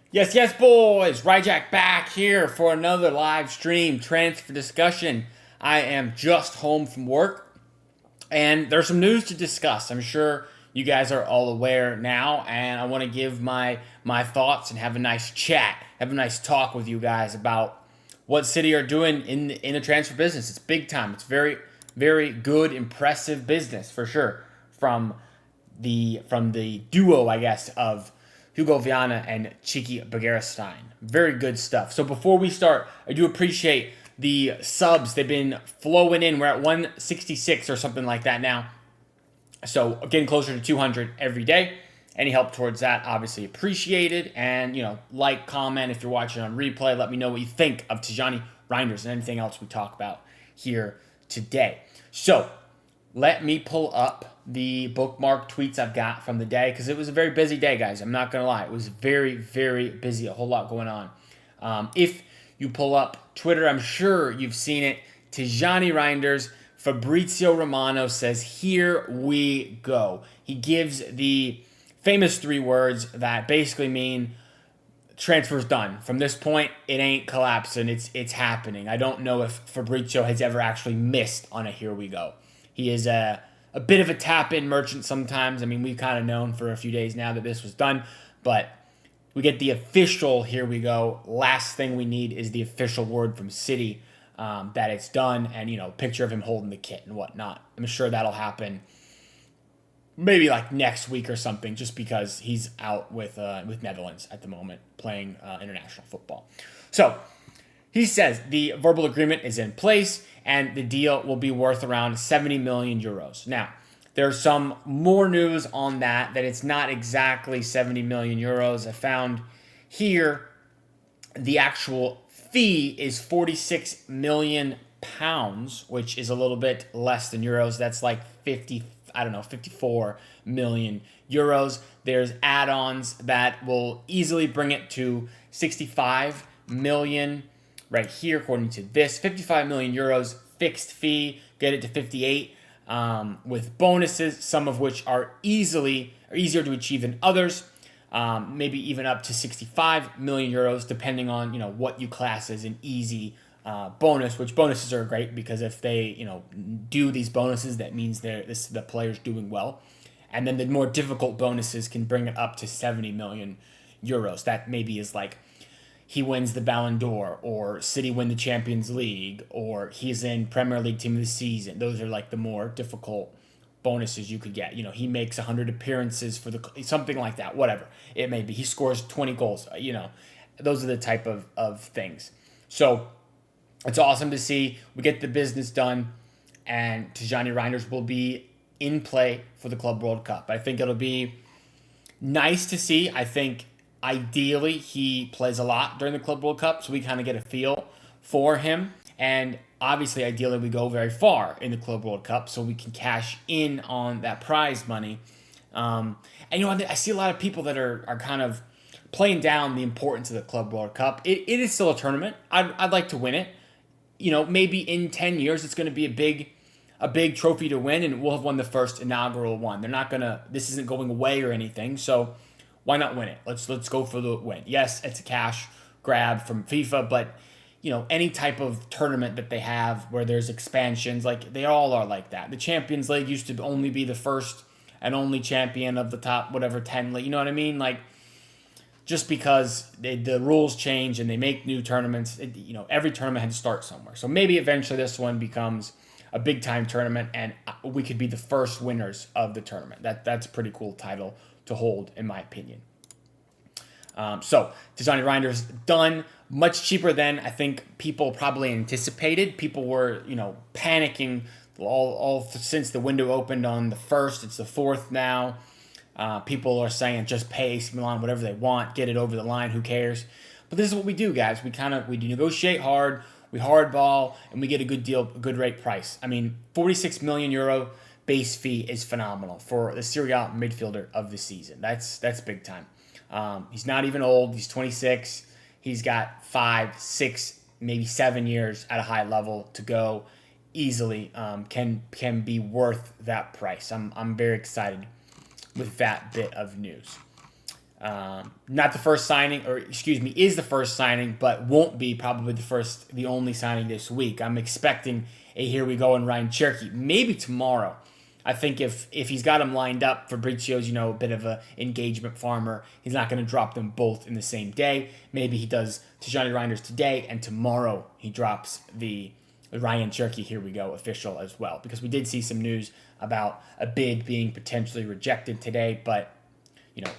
Yes, yes, boys. Ryjack back here for another live stream transfer discussion. I am just home from work, and there's some news to discuss. I'm sure you guys are all aware now, and I want to give my thoughts and have a nice chat, have a nice talk with you guys about what City are doing in the transfer business. It's big time. It's very good, impressive business for sure from the duo, I guess, of Hugo Viana and Cheeky Begarstein. Very good stuff. So before we start, I do appreciate the subs. They've been flowing in. We're at 166 or something like that now. So getting closer to 200 every day. Any help towards that, obviously appreciated. And, like, comment if you're watching on replay. Let me know what you think of Tijjani, Reijnders, and anything else we talk about here today. So let me pull up the bookmark tweets I've got from the day because it was a very busy day, guys. I'm not going to lie. It was very busy. A whole lot going on. If you pull up Twitter, I'm sure you've seen it. Tijjani Reijnders, Fabrizio Romano says, "Here we go." He gives the famous three words that basically mean transfer's done. From this point, it ain't collapsing. It's happening. I don't know if Fabrizio has ever actually missed on a "here we go." He is a bit of a tap-in merchant sometimes. I mean, we've kind of known for a few days now that this was done, but we get the official "here we go." Last thing we need is the official word from City that it's done, and picture of him holding the kit and whatnot. I'm sure that'll happen maybe like next week or something, just because he's out with Netherlands at the moment playing international football. So he says the verbal agreement is in place and the deal will be worth around 70 million euros. Now, there's some more news on that it's not exactly 70 million euros. I found here the actual fee is 46 million pounds, which is a little bit less than euros. That's like 54 million euros. There's add-ons that will easily bring it to 65 million right here, according to this. 55 million euros fixed fee, get it to 58 with bonuses, some of which are easier to achieve than others. Maybe even up to 65 million euros, depending on what you class as an easy bonus. Which bonuses are great because if they do these bonuses, that means the player's doing well. And then the more difficult bonuses can bring it up to 70 million euros. That maybe is like he wins the Ballon d'Or, or City win the Champions League, or he's in Premier League Team of the Season. Those are like the more difficult bonuses you could get. He makes 100 appearances for something like that, whatever it may be. He scores 20 goals. Those are the type of things. So it's awesome to see we get the business done, and Tijjani Reijnders will be in play for the Club World Cup. I think it'll be nice to see. I think ideally he plays a lot during the Club World Cup, so we kind of get a feel for him. And obviously, ideally, we go very far in the Club World Cup so we can cash in on that prize money. And I see a lot of people that are kind of playing down the importance of the Club World Cup. It is still a tournament. I'd like to win it. Maybe in 10 years it's going to be a big trophy to win, and we'll have won the first inaugural one. This isn't going away or anything, so why not win it? Let's go for the win. Yes, it's a cash grab from FIFA, but any type of tournament that they have where there's expansions, like they all are like that. The Champions League used to only be the first and only champion of the top 10 league. You know what I mean? Like, just because the rules change and they make new tournaments, every tournament had to start somewhere. So maybe eventually this one becomes a big time tournament and we could be the first winners of the tournament. That's a pretty cool title to hold, in my opinion. So Tijjani Reijnders done, much cheaper than I think people probably anticipated. People were panicking all since the window opened on the 1st. It's the 4th now. People are saying just pay AC Milan whatever they want, get it over the line, who cares? But this is what we do, guys. We negotiate hard, we hardball, and we get a good deal, a good rate price. I mean, 46 million euro base fee is phenomenal for the Serie A midfielder of the season. That's big time. He's not even old. He's 26. He's got 5, 6, maybe 7 years at a high level to go easily. Can be worth that price. I'm very excited with that bit of news. Not the first signing, or excuse me, is the first signing, but won't be probably the only signing this week. I'm expecting a here we go in Ryan Cherky, maybe tomorrow. I think if he's got him lined up, Fabrizio's, a bit of a engagement farmer. He's not going to drop them both in the same day. Maybe he does Tijjani Reijnders today, and tomorrow he drops the Ryan Cherky here we go official as well. Because we did see some news about a bid being potentially rejected today, but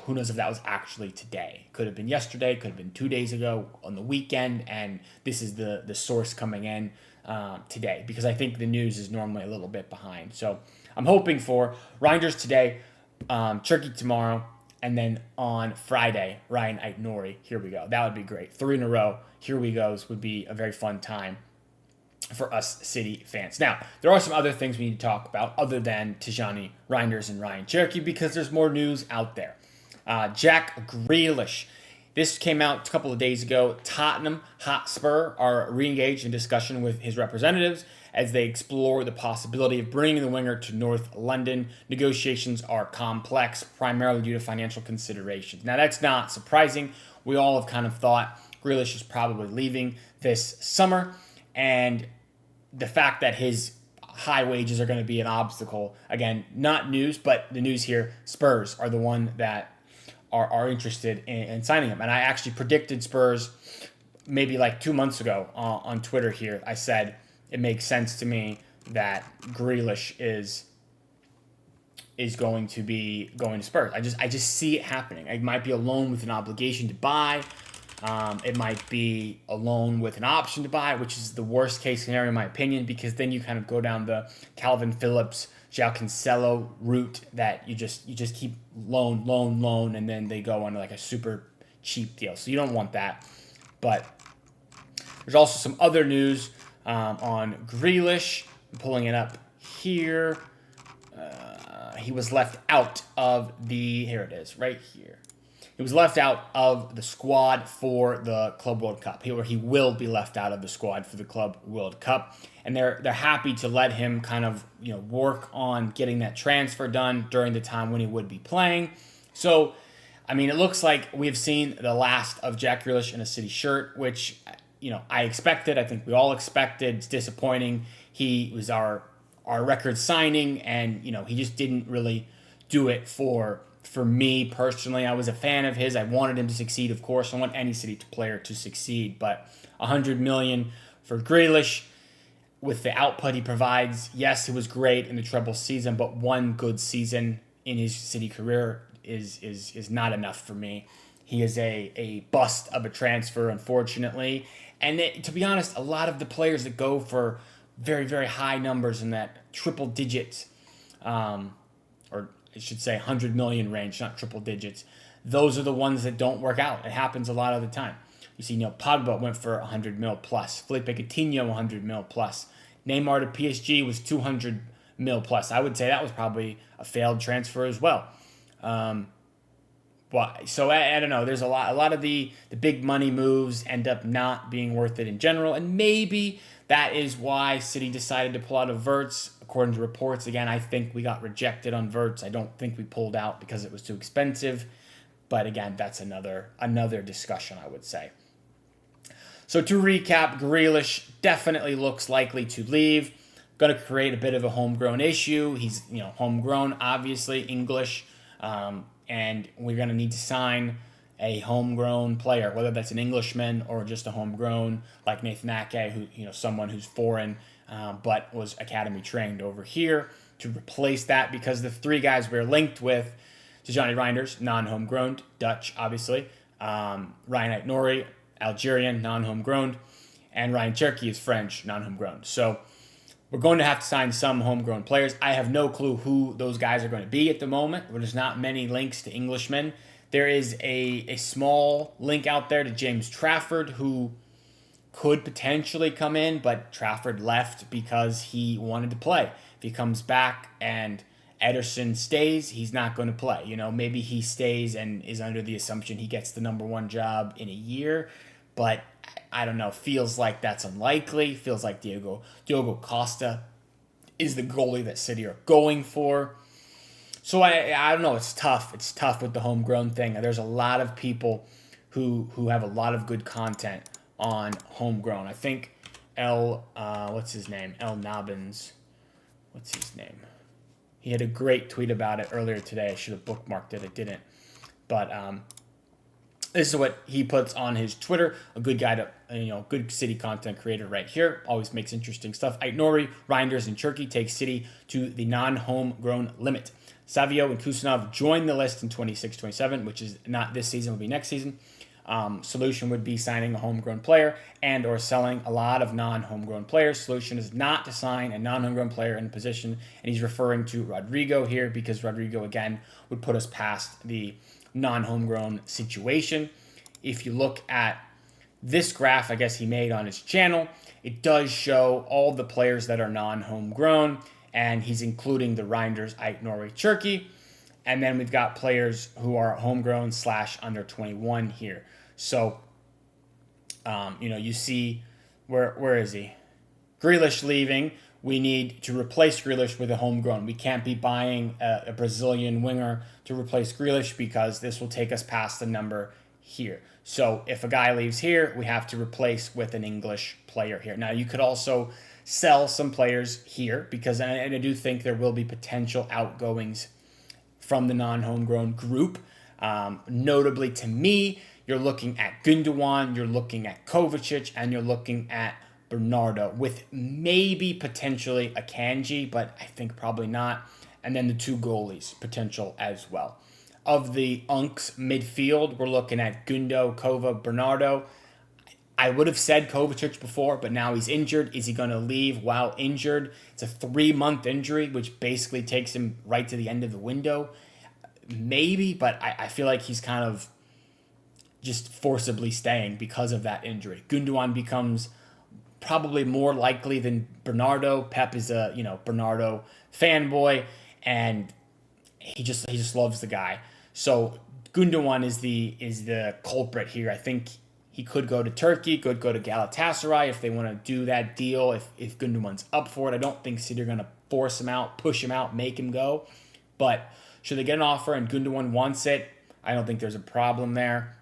who knows if that was actually today. Could have been yesterday, could have been 2 days ago on the weekend, and this is the source coming in today, because I think the news is normally a little bit behind. So I'm hoping for Reijnders today, Cherky tomorrow, and then on Friday, Ryan Aitnori. Here we go. That would be great. 3 in a row. Here we goes would be a very fun time for us City fans. Now, there are some other things we need to talk about other than Tijjani Reijnders and Ryan Cherky, because there's more news out there. Jack Grealish. This came out a couple of days ago. Tottenham Hotspur are re-engaged in discussion with his representatives as they explore the possibility of bringing the winger to North London. Negotiations are complex, primarily due to financial considerations. Now, that's not surprising. We all have kind of thought Grealish is probably leaving this summer, and the fact that his high wages are going to be an obstacle, again, not news, but the news here, Spurs are the one that are interested in signing him. And I actually predicted Spurs maybe like 2 months ago on Twitter here. I said it makes sense to me that Grealish is going to be going to Spurs. I just see it happening. It might be a loan with an obligation to buy. It might be a loan with an option to buy, which is the worst case scenario in my opinion, because then you kind of go down the Calvin Phillips, João Cancelo route that you just keep loan, and then they go on like a super cheap deal. So you don't want that. But there's also some other news on Grealish. I'm pulling it up here. He was left out of here it is, right here. He was left out of the squad for the Club World Cup. He will be left out of the squad for the Club World Cup. And they're happy to let him kind of work on getting that transfer done during the time when he would be playing. So, I mean, it looks like we've seen the last of Jack Grealish in a City shirt, which, I expected. I think we all expected. It's disappointing. He was our record signing, and, he just didn't really do it for me personally. I was a fan of his. I wanted him to succeed, of course. I want any City player to succeed, but $100 million for Grealish with the output he provides. Yes, it was great in the treble season, but one good season in his City career is not enough for me. He is a bust of a transfer, unfortunately. And to be honest, a lot of the players that go for very, very high numbers in that triple digits, or I should say 100 million range, not triple digits, those are the ones that don't work out. It happens a lot of the time. You see, Pogba went for 100 mil plus. Felipe Coutinho, 100 mil plus. Neymar to PSG was 200 mil plus. I would say that was probably a failed transfer as well. So I don't know. There's a lot of the big money moves end up not being worth it in general, and maybe that is why City decided to pull out of Wirtz. According to reports, again, I think we got rejected on Wirtz. I don't think we pulled out because it was too expensive. But again, that's another discussion, I would say. So to recap, Grealish definitely looks likely to leave. Going to create a bit of a homegrown issue. He's homegrown, obviously, English. And we're going to need to sign a homegrown player, whether that's an Englishman or just a homegrown, like Nathan Ake, who someone who's foreign, but was academy trained over here to replace that, because the 3 guys we're linked with, Tijjani Reijnders, non-homegrown, Dutch, obviously, Ryan Aitnori, Algerian, non-homegrown, and Ryan Cherky is French, non-homegrown. So we're going to have to sign some homegrown players. I have no clue who those guys are going to be at the moment. There's not many links to Englishmen. There is a small link out there to James Trafford, who could potentially come in, but Trafford left because he wanted to play. If he comes back and Ederson stays, he's not going to play. Maybe he stays and is under the assumption he gets the number 1 job in a year, but I don't know. Feels like that's unlikely. Feels like Diogo Costa is the goalie that City are going for. So I don't know. It's tough. It's tough with the homegrown thing. There's a lot of people who have a lot of good content on homegrown. I think what's his name? El Nobbins. What's his name? He had a great tweet about it earlier today. I should have bookmarked it. I didn't. But this is what he puts on his Twitter. A good guy to, good City content creator right here. Always makes interesting stuff. Aitnori, Reijnders, and Turkey take City to the non-homegrown limit. Savio and Kusanov join the list in 26-27, which is not this season, will be next season. Solution would be signing a homegrown player and or selling a lot of non-homegrown players. Solution is not to sign a non-homegrown player in a position, and he's referring to Rodrigo here because Rodrigo, again, would put us past the non-homegrown situation. If you look at this graph, I guess he made on his channel, it does show all the players that are non-homegrown, and he's including the Reijnders, Aitnori, Turkey. And then we've got players who are homegrown / under 21 here. So, you see, where is he? Grealish leaving. We need to replace Grealish with a homegrown. We can't be buying a Brazilian winger to replace Grealish because this will take us past the number here. So if a guy leaves here, we have to replace with an English player here. Now, you could also sell some players here because and I do think there will be potential outgoings from the non-homegrown group. Notably to me, you're looking at Gundogan, you're looking at Kovacic, and you're looking at Bernardo, with maybe potentially a Kanji, but I think probably not. And then the two goalies, potential as well. Of the Unks midfield, we're looking at Gundo, Kova, Bernardo. I would have said Kovacic before, but now he's injured. Is he going to leave while injured? It's a 3-month injury, which basically takes him right to the end of the window. Maybe, but I feel like he's kind of just forcibly staying because of that injury. Gundogan becomes probably more likely than Bernardo. Pep is a Bernardo fanboy, and he just loves the guy. So Gundogan is the culprit here. I think he could go to Turkey, could go to Galatasaray if they want to do that deal. If Gundogan's up for it, I don't think City are going to force him out, push him out, make him go. But should they get an offer and Gundogan wants it, I don't think there's a problem there.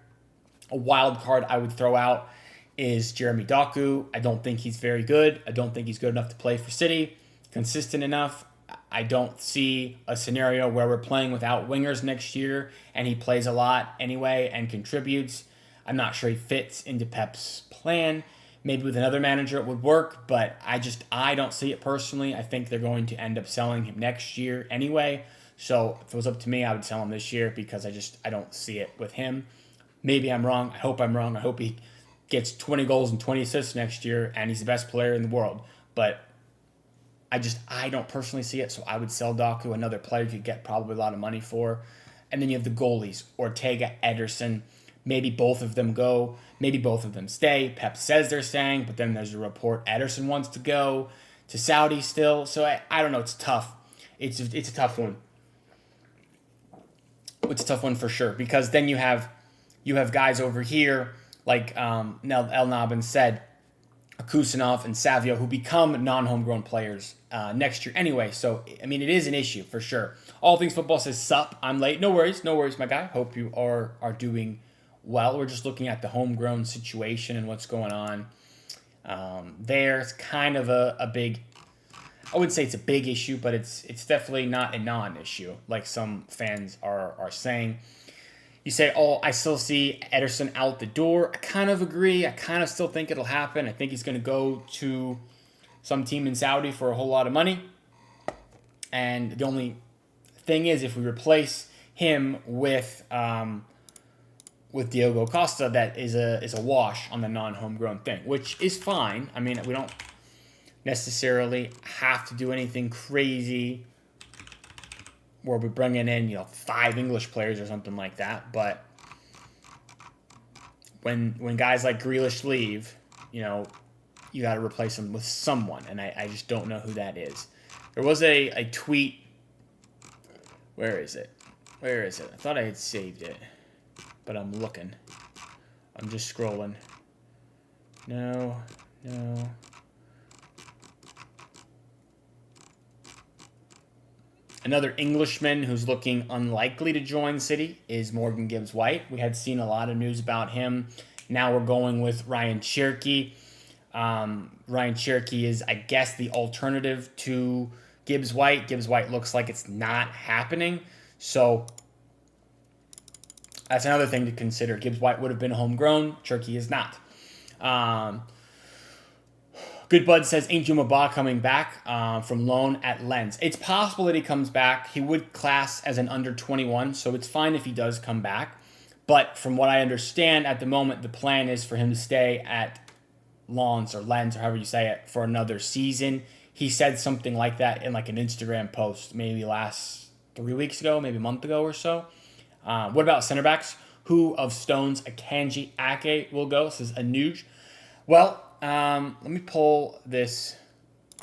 A wild card I would throw out is Jeremy Doku. I don't think he's very good. I don't think he's good enough to play for City, consistent enough. I don't see a scenario where we're playing without wingers next year and he plays a lot anyway and contributes. I'm not sure he fits into Pep's plan. Maybe with another manager it would work, but I don't see it personally. I think they're going to end up selling him next year anyway. So if it was up to me, I would sell him this year because I don't see it with him. Maybe I'm wrong. I hope I'm wrong. I hope he gets 20 goals and 20 assists next year and he's the best player in the world. But I don't personally see it, so I would sell Doku, another player you could get probably a lot of money for. And then you have the goalies, Ortega, Ederson. Maybe both of them go. Maybe both of them stay. Pep says they're staying, but then there's a report Ederson wants to go to Saudi still. So I don't know. It's tough. It's a tough one. It's a tough one for sure because then you have guys over here like El Nabin said, Kusanov and Savio, who become non-homegrown players next year anyway. So, I mean, it is an issue for sure. All Things Football says, sup, I'm late. No worries, my guy. Hope you are doing well. We're just looking at the homegrown situation and what's going on there. It's kind of a big, I wouldn't say it's a big issue, but it's definitely not a non-issue like some fans are saying. You say, I still see Ederson out the door. I kind of agree. I kind of still think it'll happen. I think he's going to go to some team in Saudi for a whole lot of money. And the only thing is, if we replace him with Diogo Costa, that is a wash on the non-homegrown thing, which is fine. I mean, we don't necessarily have to do anything crazy where we're bringing in 5 English players or something like that. But when guys like Grealish leave, you got to replace them with someone, and I just don't know who that is. There was a tweet. Where is it? I thought I had saved it, but I'm looking. I'm just scrolling. No. Another Englishman who's looking unlikely to join City is Morgan Gibbs-White. We had seen a lot of news about him. Now we're going with Ryan Cherky. Ryan Cherky is, I guess, the alternative to Gibbs-White. Gibbs-White looks like it's not happening. So that's another thing to consider. Gibbs-White would have been homegrown. Cherky is not. Good Bud says, ain't Jumaba coming back from loan at Lens? It's possible that he comes back. He would class as an under 21, so it's fine if he does come back. But from what I understand, at the moment, the plan is for him to stay at Lens or however you say it, for another season. He said something like that in like an Instagram post maybe last 3 weeks ago, maybe a month ago or so. What about center backs? Who of Stones, Akanji, Ake will go? This is Anuj. Well, let me pull this.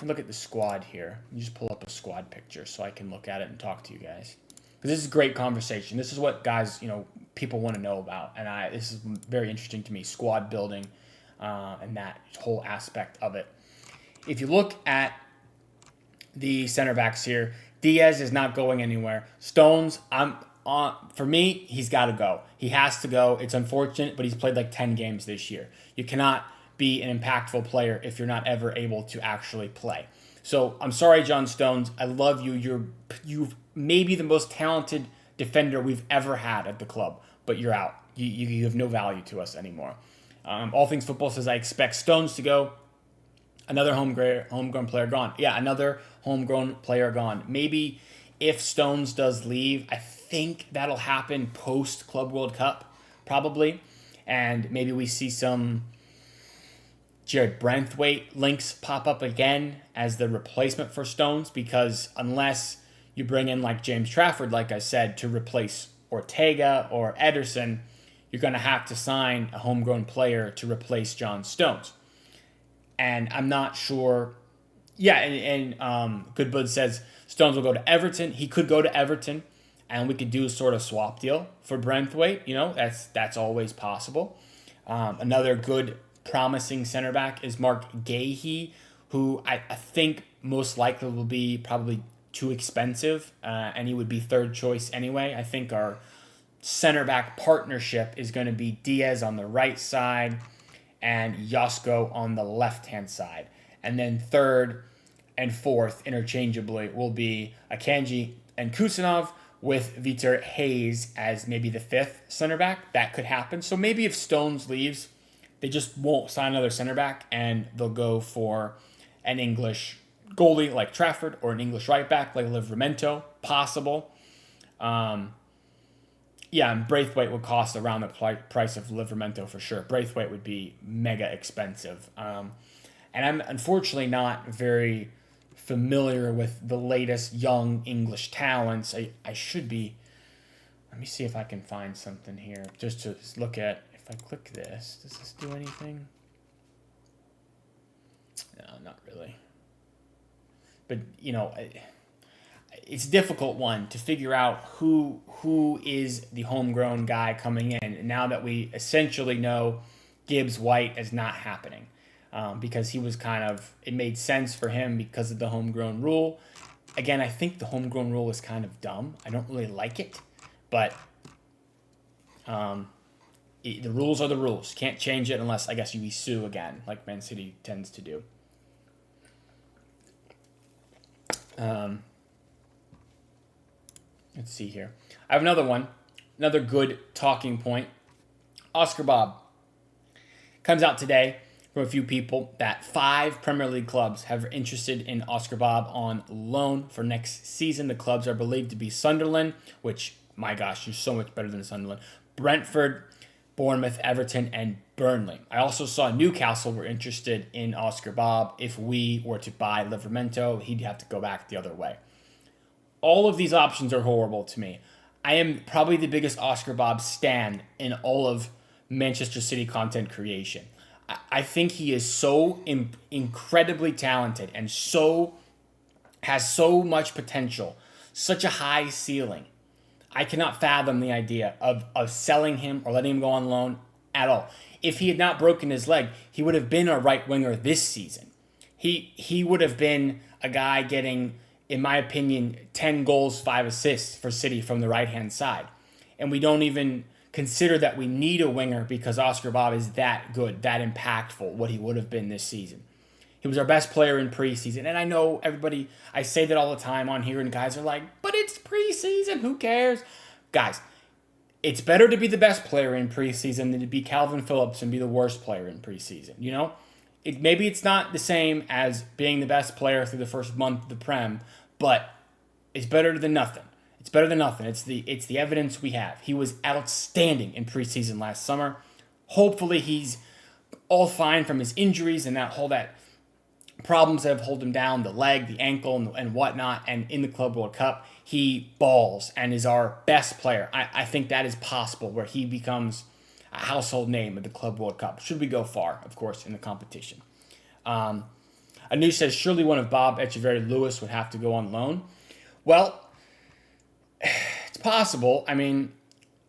Look at the squad here. You just pull up a squad picture so I can look at it and talk to you guys. Because this is a great conversation. This is what guys, people want to know about, and this is very interesting to me. Squad building, and that whole aspect of it. If you look at the center backs here, Diaz is not going anywhere. Stones, for me, he's got to go. He has to go. It's unfortunate, but he's played like 10 games this year. You cannot be an impactful player if you're not ever able to actually play. So I'm sorry, John Stones. I love you. You're maybe the most talented defender we've ever had at the club, but you're out. You have no value to us anymore. All Things Football says, I expect Stones to go. Another homegrown player gone. Yeah, another homegrown player gone. Maybe if Stones does leave, I think that'll happen post Club World Cup, probably. And maybe we see some Jared Branthwaite links pop up again as the replacement for Stones, because unless you bring in like James Trafford, like I said, to replace Ortega or Ederson, you're going to have to sign a homegrown player to replace John Stones. And I'm not sure. Yeah, and Good Bud says Stones will go to Everton. He could go to Everton, and we could do a sort of swap deal for Branthwaite. That's always possible. Another good promising center back is Mark Gahey, who I think most likely will be probably too expensive, and he would be third choice anyway. I think our center back partnership is going to be Diaz on the right side and Josko on the left-hand side. And then third and fourth, interchangeably, will be Akanji and Kusanov, with Vitor Hayes as maybe the fifth center back. That could happen. So maybe if Stones leaves, they just won't sign another center back, and they'll go for an English goalie like Trafford or an English right back like Livramento. Possible. Yeah, and Braithwaite would cost around the price of Livramento for sure. Braithwaite would be mega expensive. And I'm unfortunately not very familiar with the latest young English talents. I should be. Let me see if I can find something here just to look at. If I click this, does this do anything? No, not really. But, it's a difficult one to figure out who is the homegrown guy coming in. Now that we essentially know Gibbs-White is not happening, because he was it made sense for him because of the homegrown rule. Again, I think the homegrown rule is kind of dumb. I don't really like it, but the rules are the rules. Can't change it unless, I guess, you sue again, like Man City tends to do. Let's see here. I have another one. Another good talking point. Oscar Bob. Comes out today from a few people that 5 Premier League clubs have interested in Oscar Bob on loan for next season. The clubs are believed to be Sunderland, which, my gosh, you're so much better than Sunderland. Brentford, Bournemouth, Everton, and Burnley. I also saw Newcastle were interested in Oscar Bob. If we were to buy Livramento, he'd have to go back the other way. All of these options are horrible to me. I am probably the biggest Oscar Bob stan in all of Manchester City content creation. I think he is so incredibly talented and has so much potential, such a high ceiling. I cannot fathom the idea of selling him or letting him go on loan at all. If he had not broken his leg, he would have been a right winger this season. He would have been a guy getting in my opinion, 10 goals, 5 assists for City from the right-hand side. And we don't even consider that we need a winger because Oscar Bob is that good, that impactful, what he would have been this season. He was our best player in preseason. And I know everybody, I say that all the time on here, and guys are like, but it's preseason, who cares? Guys, it's better to be the best player in preseason than to be Calvin Phillips and be the worst player in preseason, you know? Maybe it's not the same as being the best player through the first month of the Prem, but it's better than nothing. It's better than nothing. It's the evidence we have. He was outstanding in preseason last summer. Hopefully he's all fine from his injuries and that problems that have held him down, the leg, the ankle, and whatnot. And in the Club World Cup, he balls and is our best player. I think that is possible where he becomes a household name at the Club World Cup. Should we go far, of course, in the competition. Anu says, surely one of Bob, Echeverri, Lewis would have to go on loan. Well, it's possible. I mean,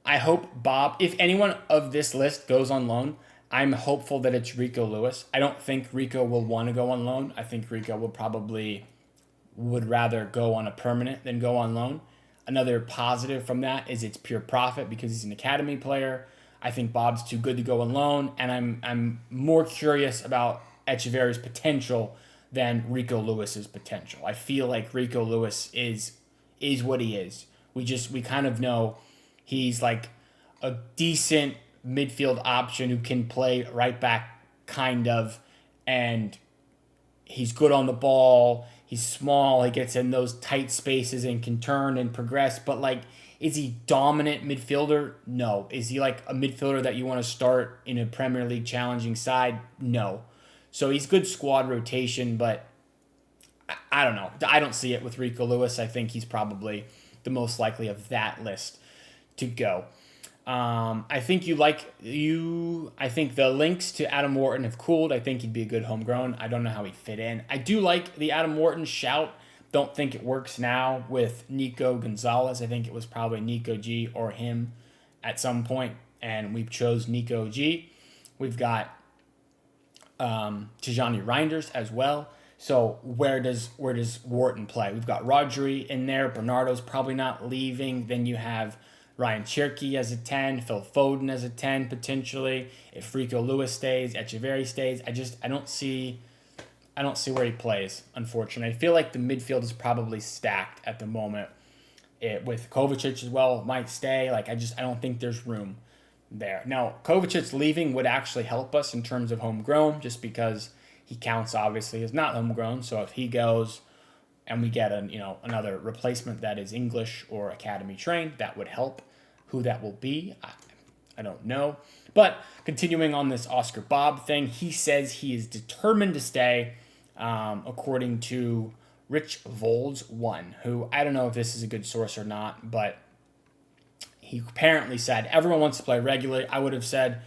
I hope Bob, if anyone of this list goes on loan, I'm hopeful that it's Rico Lewis. I don't think Rico will want to go on loan. I think Rico would rather go on a permanent than go on loan. Another positive from that is it's pure profit because he's an academy player. I think Bob's too good to go on loan, and I'm more curious about Echeverri's potential than Rico Lewis's potential. I feel like Rico Lewis is what he is. We kind of know he's like a decent midfield option who can play right back, kind of, and he's good on the ball. He's small. He gets in those tight spaces and can turn and progress. But, like, is he dominant midfielder? No. Is he like a midfielder that you want to start in a Premier League challenging side? No. So he's good squad rotation, but I don't know. I don't see it with Rico Lewis. I think he's probably the most likely of that list to go. I think I think the links to Adam Wharton have cooled. I think he'd be a good homegrown. I don't know how he'd fit in. I do like the Adam Wharton shout. Don't think it works now with Nico Gonzalez. I think it was probably Nico G or him at some point, and we chose Nico G. We've got Tijjani Reijnders as well. So where does Wharton play? We've got Rodri in there. Bernardo's probably not leaving. Then you have Ryan Cherky as a 10, Phil Foden as a 10 potentially. If Rico Lewis stays, Echeverri stays, I don't see where he plays, unfortunately. I feel like the midfield is probably stacked at the moment. With Kovacic as well, might stay. Like I don't think there's room there. Now, Kovacic leaving would actually help us in terms of homegrown, just because he counts obviously as not homegrown. So if he goes and we get another replacement that is English or academy trained, that would help. Who that will be, I don't know. But continuing on this Oscar Bob thing, he says he is determined to stay, according to Rich Volds 1, who I don't know if this is a good source or not, but he apparently said everyone wants to play regularly. I would have said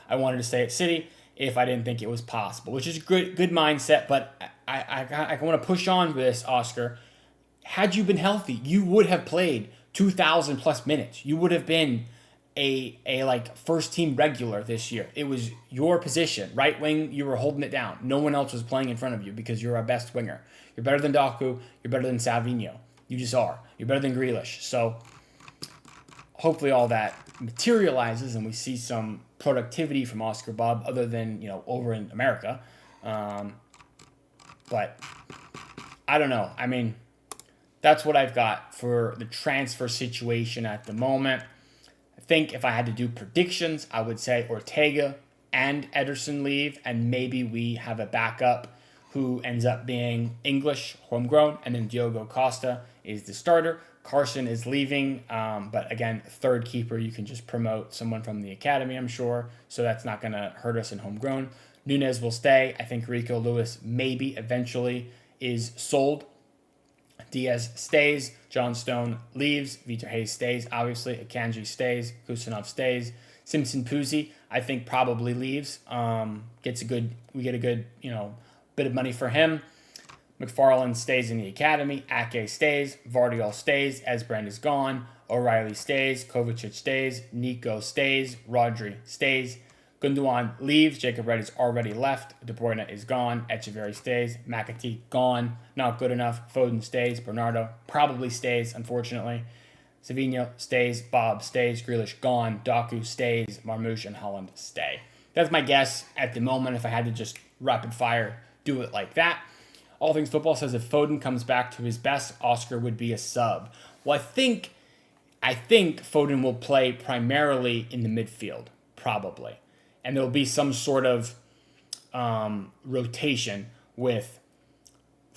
I wanted to stay at City if I didn't think it was possible, which is a good mindset, but I want to push on with this, Oscar. Had you been healthy, you would have played 2,000 plus minutes. You would have been a like first team regular this year. It was your position, right wing. You were holding it down. No one else was playing in front of you because you're our best winger. You're better than Doku. You're better than Savinho. You just are. You're better than Grealish. So hopefully all that materializes and we see some productivity from Oscar Bob, other than over in America. But I don't know. I mean, that's what I've got for the transfer situation at the moment. I think if I had to do predictions, I would say Ortega and Ederson leave, and maybe we have a backup who ends up being English, homegrown, and then Diogo Costa is the starter. Carson is leaving, but again, third keeper, you can just promote someone from the academy, I'm sure, so that's not going to hurt us in homegrown. Nunez will stay. I think Rico Lewis maybe eventually is sold. Diaz stays. John Stone leaves. Vitor Hayes stays, obviously. Akanji stays. Kusanov stays. Simpson Puzzi, I think, probably leaves. We get a good, bit of money for him. McFarland stays in the academy. Ake stays. Vardiol stays. Esbrand is gone. O'Reilly stays. Kovacic stays. Nico stays. Rodri stays. Gundogan leaves. Jacob Reddy's already left. De Bruyne is gone. Echeverry stays. McAtee gone. Not good enough. Foden stays. Bernardo probably stays, unfortunately. Savinho stays. Bob stays. Grealish gone. Doku stays. Marmoush and Holland stay. That's my guess at the moment. If I had to just rapid fire do it like that. All Things Football says if Foden comes back to his best, Oscar would be a sub. Well, I think Foden will play primarily in the midfield, probably. And there will be some sort of rotation with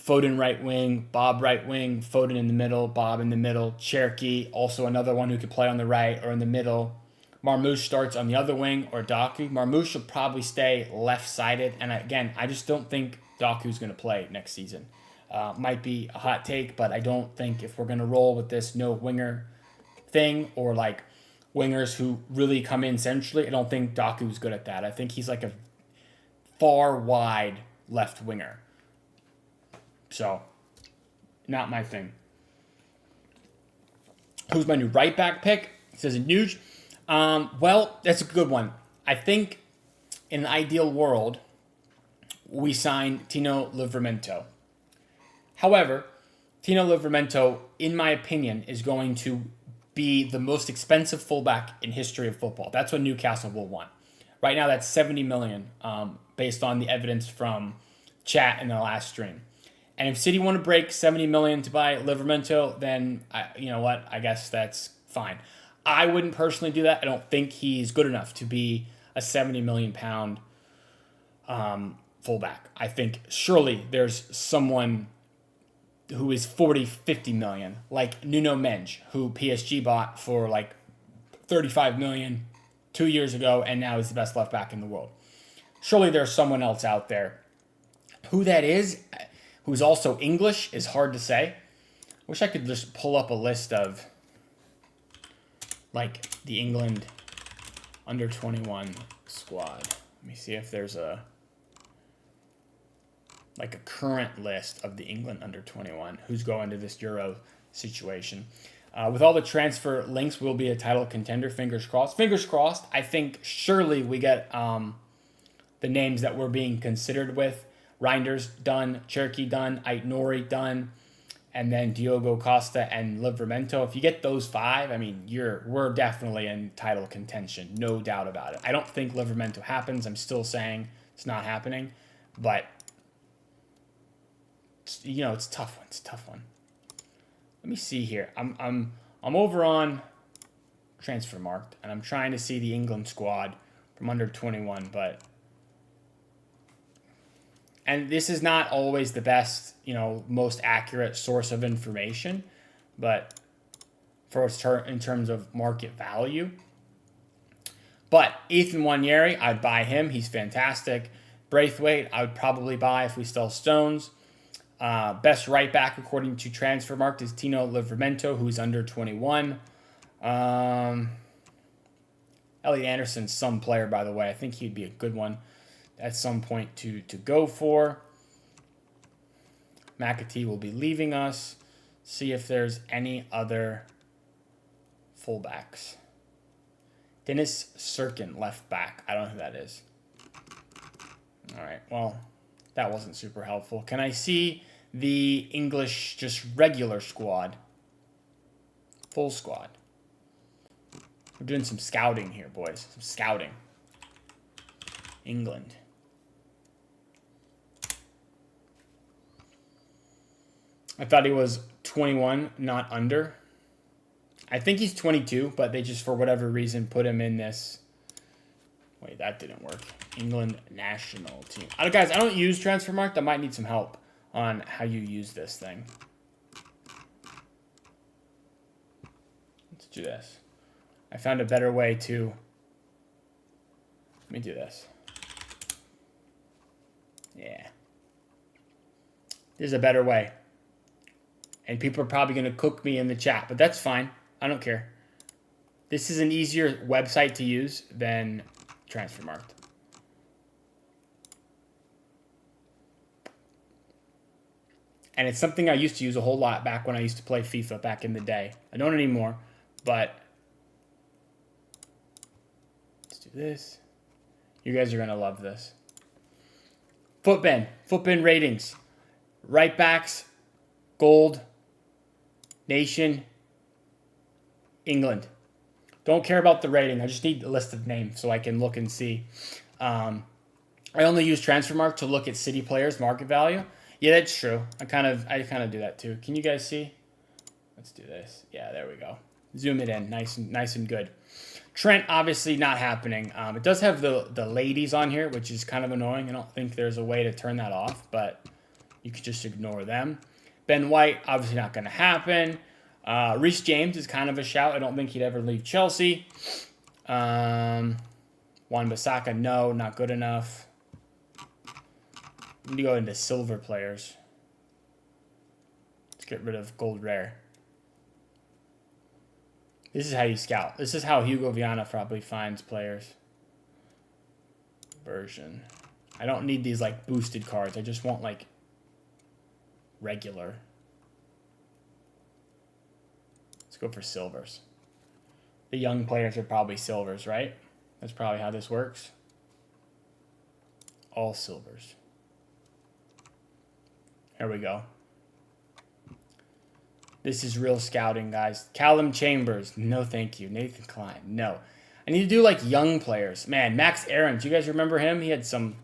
Foden right wing, Bob right wing, Foden in the middle, Bob in the middle, Cherki, also another one who could play on the right or in the middle. Marmoush starts on the other wing, or Doku. Marmoush will probably stay left-sided. And again, I just don't think Doku's going to play next season. Might be a hot take, but I don't think if we're going to roll with this no winger thing, or like wingers who really come in centrally, I don't think Doku's good at that. I think he's like a far wide left winger. So, not my thing. Who's my new right back pick? It says Nuge. Well, that's a good one. I think in an ideal world, we sign Tino Livramento. However, Tino Livramento, in my opinion, is going to be the most expensive fullback in history of football. That's what Newcastle will want. Right now, that's $70 million, based on the evidence from chat in the last stream. And if City want to break $70 million to buy Livramento, then you know what? I guess that's fine. I wouldn't personally do that. I don't think he's good enough to be a £70 million fullback. I think surely there's someone who is 40, 50 million, like Nuno Mendes, who PSG bought for like 35 million 2 years ago, and now he's the best left back in the world. Surely there's someone else out there. Who that is, who's also English, is hard to say. Wish I could just pull up a list of like the England under 21 squad. Let me see if there's a current list of the England under 21 who's going to this Euro situation. With all the transfer links, we'll be a title contender. Fingers crossed. Fingers crossed. I think surely we get the names that we're being considered with. Reijnders done, Cherki done, Ait-Nouri done, and then Diogo Costa and Livramento. If you get those five, I mean, we're definitely in title contention, no doubt about it. I don't think Livramento happens. I'm still saying it's not happening, but you know, it's a tough one. It's a tough one. Let me see here. I'm over on Transfermarkt, and I'm trying to see the England squad from under 21, and this is not always the best, most accurate source of information, but in terms of market value. But Ethan Nwaneri, I'd buy him. He's fantastic. Braithwaite, I would probably buy if we still Stones. Best right back according to Transfermarkt is Tino Livramento, who's under 21. Elliot Anderson's some player, by the way. I think he'd be a good one at some point to go for. McAtee will be leaving us. See if there's any other fullbacks. Dennis Sirkin, left back. I don't know who that is. All right, well, that wasn't super helpful. Can I see the English, just regular squad? Full squad. We're doing some scouting here, boys. Some scouting. England. I thought he was 21, not under. I think he's 22, but they just, for whatever reason, put him in this. Wait, that didn't work. England national team. Guys, I don't use Transfermarkt. I might need some help on how you use this thing. Let's do this. I found a better way to... Let me do this. Yeah. There's a better way. And people are probably going to cook me in the chat, but that's fine. I don't care. This is an easier website to use than Transfermarkt. And it's something I used to use a whole lot back when I used to play FIFA back in the day. I don't anymore, but let's do this. You guys are going to love this. Footbin ratings. Right backs, gold, nation, England. Don't care about the rating. I just need a list of names so I can look and see. I only use Transfermarkt to look at city players' market value. Yeah, that's true. I kind of do that too. Can you guys see? Let's do this. Yeah, there we go. Zoom it in, nice and good. Trent, obviously not happening. It does have the ladies on here, which is kind of annoying. I don't think there's a way to turn that off, but you could just ignore them. Ben White, obviously not going to happen. Reece James is kind of a shout. I don't think he'd ever leave Chelsea. Wan Bissaka, no, not good enough. Let me go into silver players. Let's get rid of gold rare. This is how you scout. This is how Hugo Viana probably finds players. Version. I don't need these like boosted cards. I just want like regular. Let's go for silvers. The young players are probably silvers, right? That's probably how this works. All silvers. There we go. This is real scouting, guys. Callum Chambers, no thank you. Nathan Klein, no. I need to do like young players. Man, Max Aarons, you guys remember him? He had some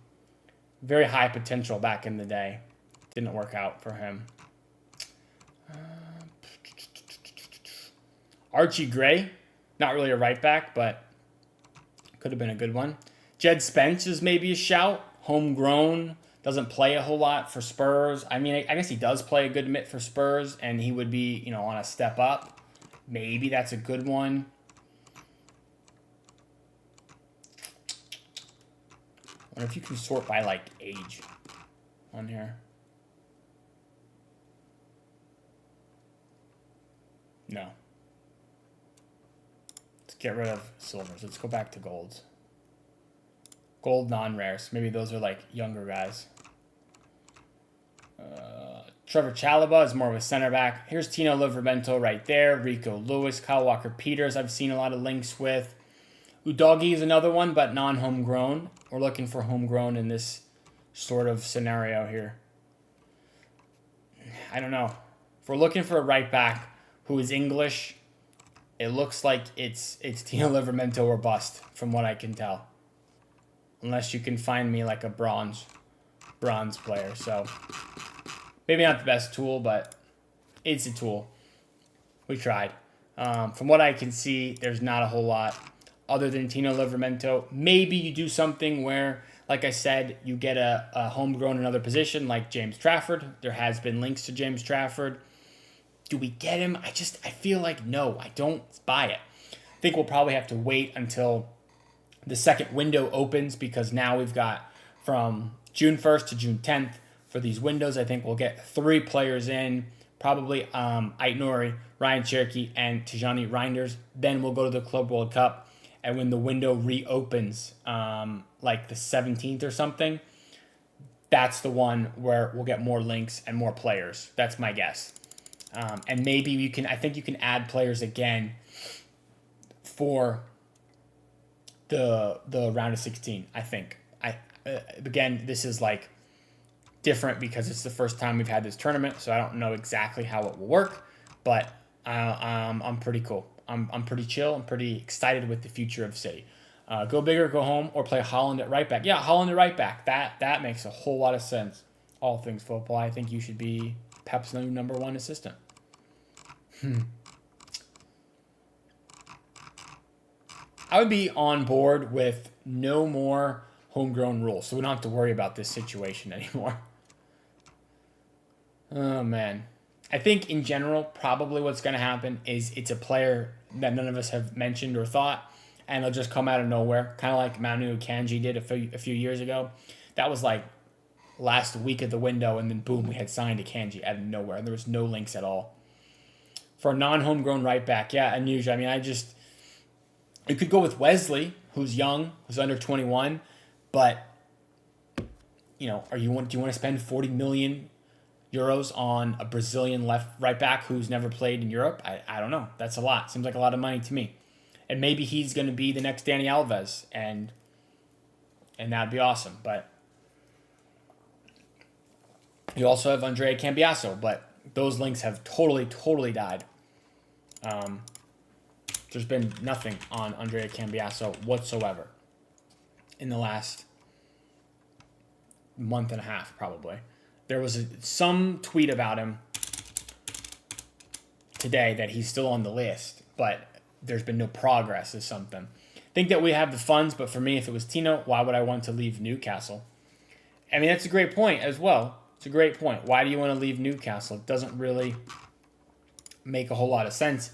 very high potential back in the day. Didn't work out for him. Archie Gray, not really a right back, but could have been a good one. Jed Spence is maybe a shout. Homegrown. Doesn't play a whole lot for Spurs. I mean, I guess he does play a good bit for Spurs, and he would be, you know, on a step up. Maybe that's a good one. I wonder if you can sort by, like, age on here. No. Let's get rid of silvers. Let's go back to golds. Gold non-rares. Maybe those are like younger guys. Trevor Chalobah is more of a center back. Here's Tino Livramento right there. Rico Lewis, Kyle Walker-Peters I've seen a lot of links with. Udogi is another one, but non-homegrown. We're looking for homegrown in this sort of scenario here. I don't know. If we're looking for a right back who is English, it looks like it's Tino Livramento or bust from what I can tell. Unless you can find me like a bronze player. So maybe not the best tool, but it's a tool. We tried. From what I can see, there's not a whole lot other than Tino Livramento. Maybe you do something where, like I said, you get a homegrown in another position like James Trafford. There has been links to James Trafford. Do we get him? I feel like no, I don't buy it. I think we'll probably have to wait until the second window opens, because now we've got from June 1st to June 10th for these windows. I think we'll get 3 players in, probably Ait-Nouri, Ryan Cherokee, and Tijjani Reijnders. Then we'll go to the Club World Cup, and when the window reopens, like the 17th or something, that's the one where we'll get more links and more players. That's my guess. And maybe you can, I think you can add players again for the round of 16, I think. Again, this is like different because it's the first time we've had this tournament, so I don't know exactly how it will work, but I'm pretty cool. I'm pretty chill. I'm pretty excited with the future of City. Go big or go home, or play Holland at right back. Yeah, Holland at right back. That makes a whole lot of sense. All things football. I think you should be Pep's new #1 assistant. I would be on board with no more homegrown rules, so we don't have to worry about this situation anymore. Oh, man. I think in general, probably what's going to happen is it's a player that none of us have mentioned or thought, and they'll just come out of nowhere, kind of like Manu Akanji did a few years ago. That was like last week of the window, and then boom, we had signed Akanji out of nowhere, and there was no links at all. For a non-homegrown right back, yeah, Anuj, I mean, you could go with Wesley, who's young, who's under 21, but, you know, do you want to spend 40 million euros on a Brazilian right back who's never played in Europe? I don't know. That's a lot. Seems like a lot of money to me. And maybe he's going to be the next Dani Alves, and and that'd be awesome. But you also have Andrea Cambiaso, but those links have totally died. There's been nothing on Andrea Cambiaso whatsoever in the last month and a half, probably. There was some tweet about him today that he's still on the list, but there's been no progress or something. Think that we have the funds, but for me, if it was Tino, why would I want to leave Newcastle? I mean, that's a great point as well. It's a great point. Why do you want to leave Newcastle? It doesn't really make a whole lot of sense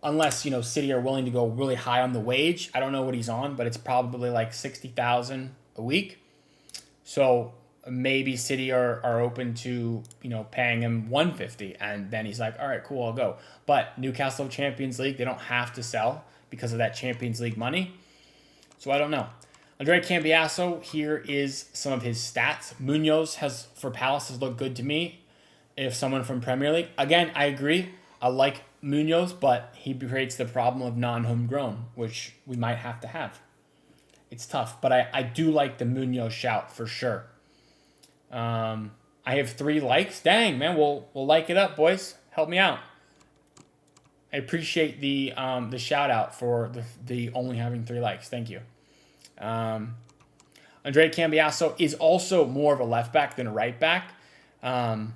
unless, City are willing to go really high on the wage. I don't know what he's on, but it's probably like $60,000 a week. So maybe City are open to, paying him $150, and then he's like, all right, cool, I'll go. But Newcastle Champions League, they don't have to sell because of that Champions League money. So I don't know. Andrea Cambiaso, here is some of his stats. Munoz for Palace has looked good to me. If someone from Premier League, again, I agree. I like Munoz, but he creates the problem of non-homegrown, which we might have to have. It's tough, but I do like the Munoz shout for sure. I have 3 likes. Dang, man, we'll like it up, boys. Help me out. I appreciate the shout out for the only having 3 likes. Thank you. Andrea Cambiaso is also more of a left back than a right back. I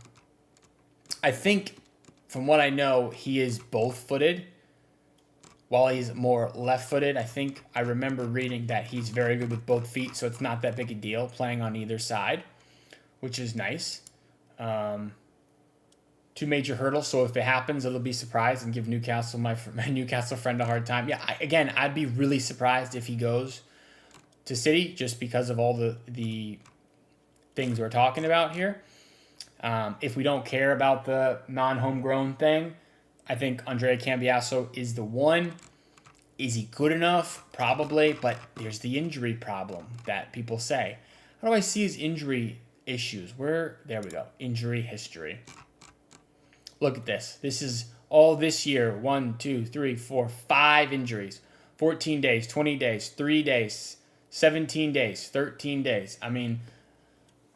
think, from what I know, he is both-footed. While he's more left-footed, I remember reading that he's very good with both feet, so it's not that big a deal playing on either side, which is nice. 2 major hurdles, so if it happens, it'll be surprised and give Newcastle, my Newcastle friend, a hard time. Yeah, I'd be really surprised if he goes to City just because of all the things we're talking about here. If we don't care about the non-homegrown thing, I think Andrea Cambiaso is the one. Is he good enough? Probably, but there's the injury problem that people say. How do I see his injury issues? There we go. Injury history. Look at this. This is all this year. 1, 2, 3, 4, 5 injuries. 14 days, 20 days, 3 days, 17 days, 13 days. I mean,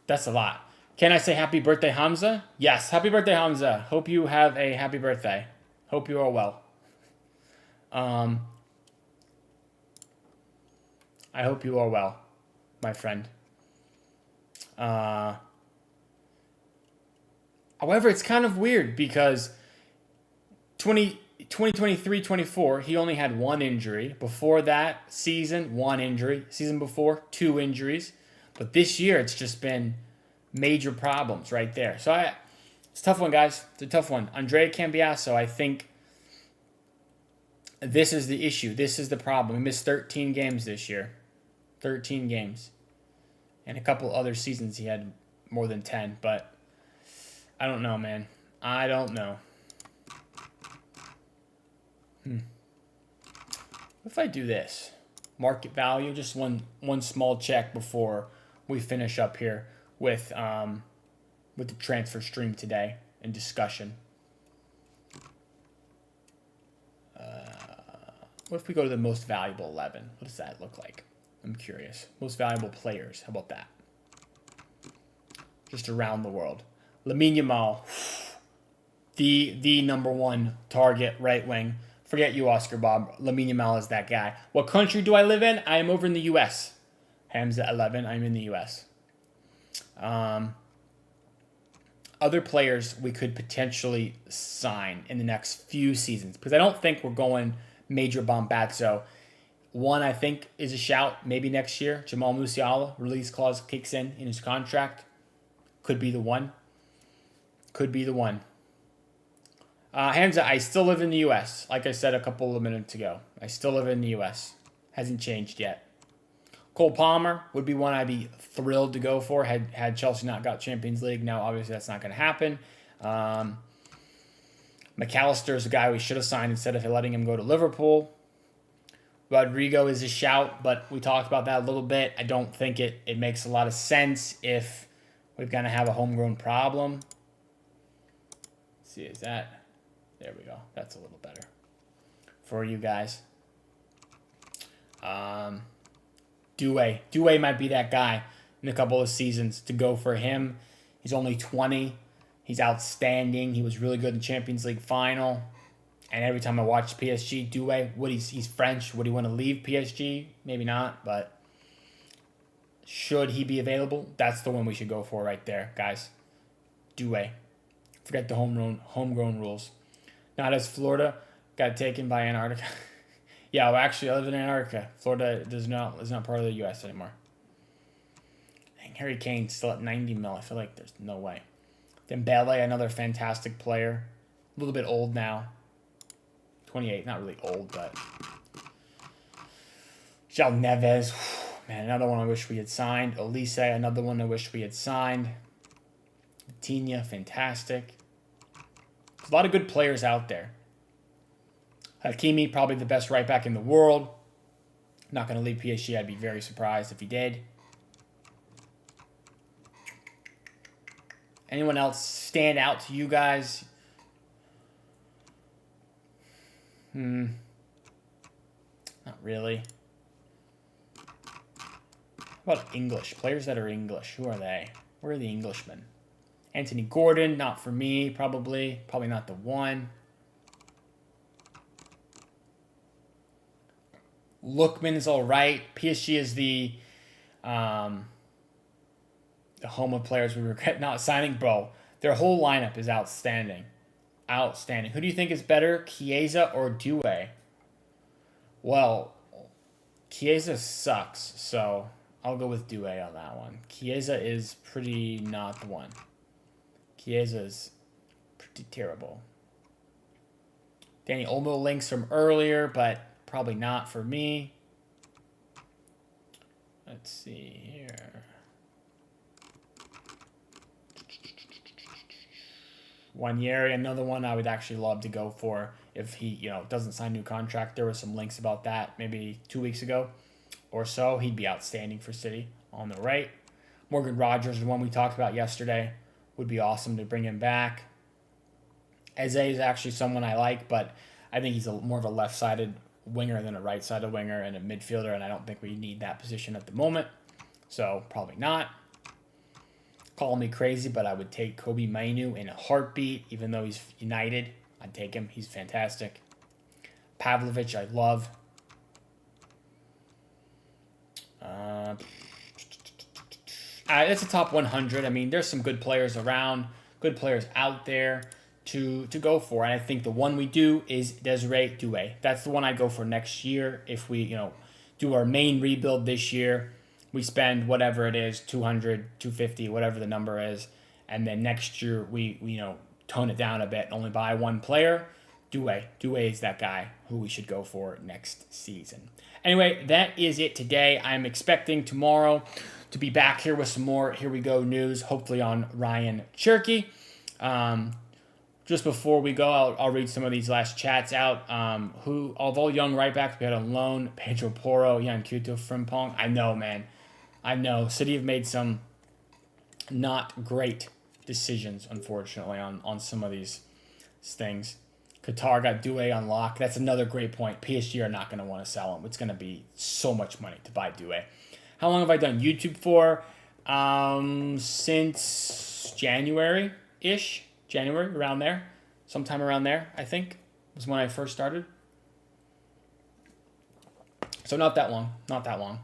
that's a lot. Can I say happy birthday, Hamza? Yes, happy birthday, Hamza. Hope you have a happy birthday. Hope you are well. I hope you are well, my friend. However, it's kind of weird because 2023-24, he only had 1 injury. Before that season, 1 injury. Season before, 2 injuries. But this year, it's just been major problems right there. So it's a tough one, guys. It's a tough one. Andrea Cambiaso, I think this is the issue. This is the problem. He missed 13 games this year. 13 games. And a couple other seasons he had more than 10. But I don't know, man. I don't know. What if I do this? Market value, just one small check before we finish up here with the transfer stream today and discussion. What if we go to the most valuable 11? What does that look like? I'm curious. Most valuable players. How about that? Just around the world. Lamine Yamal, the number 1 target right wing. Forget you, Oscar Bob. Lamine Yamal is that guy. What country do I live in? I am over in the U.S. Hamza 11. I'm in the U.S. Other players we could potentially sign in the next few seasons, because I don't think we're going major bombazzo. One, I think, is a shout. Maybe next year, Jamal Musiala, release clause kicks in his contract. Could be the one. Could be the one. Hamza, I still live in the U.S. Like I said a couple of minutes ago. I still live in the U.S. Hasn't changed yet. Cole Palmer would be one I'd be thrilled to go for had Chelsea not got Champions League. Now, obviously, that's not going to happen. McAllister is a guy we should have signed instead of letting him go to Liverpool. Rodrigo is a shout, but we talked about that a little bit. I don't think it makes a lot of sense if we're going to have a homegrown problem. Let's see, is that... There we go. That's a little better for you guys. Due. Due might be that guy in a couple of seasons to go for him. He's only 20. He's outstanding. He was really good in the Champions League final. And every time I watch PSG, Due, he's French. Would he want to leave PSG? Maybe not, but should he be available? That's the one we should go for right there, guys. Due. Forget the homegrown rules. Not as Florida got taken by Antarctica. Yeah, well, actually, I live in Antarctica. Florida is not part of the U.S. anymore. Dang, Harry Kane's still at 90 mil. I feel like there's no way. Dembele, another fantastic player. A little bit old now. 28, not really old, but... João Neves, man, another one I wish we had signed. Elise, another one I wish we had signed. Vitinha, fantastic. There's a lot of good players out there. Hakimi, probably the best right back in the world. Not going to leave PSG. I'd be very surprised if he did. Anyone else stand out to you guys? Not really. How about English? Players that are English. Who are they? Where are the Englishmen? Anthony Gordon, not for me, probably. Probably not the one. Lookman is all right. PSG is the home of players we regret not signing. Bro, their whole lineup is outstanding. Outstanding. Who do you think is better, Chiesa or Due? Well, Chiesa sucks, so I'll go with Due on that one. Chiesa is pretty not the one. Chiesa is pretty terrible. Danny Olmo links from earlier, but probably not for me. Let's see here. Wanyeri, another one I would actually love to go for if he, doesn't sign a new contract. There were some links about that maybe 2 weeks ago or so. He'd be outstanding for City on the right. Morgan Rogers, the one we talked about yesterday, would be awesome to bring him back. Eze is actually someone I like, but I think he's more of a left-sided winger than a right-sided winger and a midfielder, and I don't think we need that position at the moment. So probably not. Call me crazy, but I would take Kobe Mainu in a heartbeat, even though he's United. I'd take him. He's fantastic. Pavlovic, I love. It's a top 100. I mean, there's some good players around, good players out there to go for. And I think the one we do is Desiree Doué. That's the one I go for next year. If we, do our main rebuild this year, we spend whatever it is, 200, 250, whatever the number is. And then next year we tone it down a bit and only buy one player. Doué is that guy who we should go for next season. Anyway, that is it today. I'm expecting tomorrow to be back here with some more Here We Go news, hopefully on Ryan Cherky. Just before we go, I'll read some of these last chats out. Although young right backs we had on loan, Pedro Porro, Jan Kuto, Frimpong. I know, man. I know. City have made some not great decisions, unfortunately, on some of these things. Qatar got Doué on lock. That's another great point. PSG are not going to want to sell him. It's going to be so much money to buy Doué. How long have I done YouTube for? Since January-ish. January, around there. Sometime around there, I think, was when I first started. So not that long. Not that long.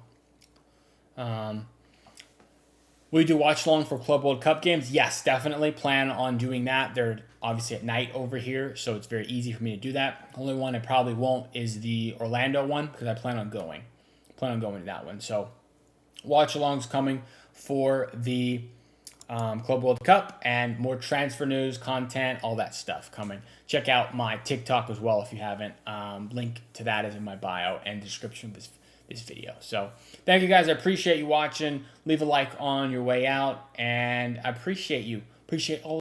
We do watch along for Club World Cup games. Yes, definitely plan on doing that. They're obviously at night over here, so it's very easy for me to do that. Only one I probably won't is the Orlando one because I plan on going. To that one. So watch-alongs coming for the Club World Cup and more transfer news, content, all that stuff coming. Check out my TikTok as well if you haven't. Link to that is in my bio and description of this video. So thank you guys. I appreciate you watching. Leave a like on your way out, and I appreciate you. Appreciate all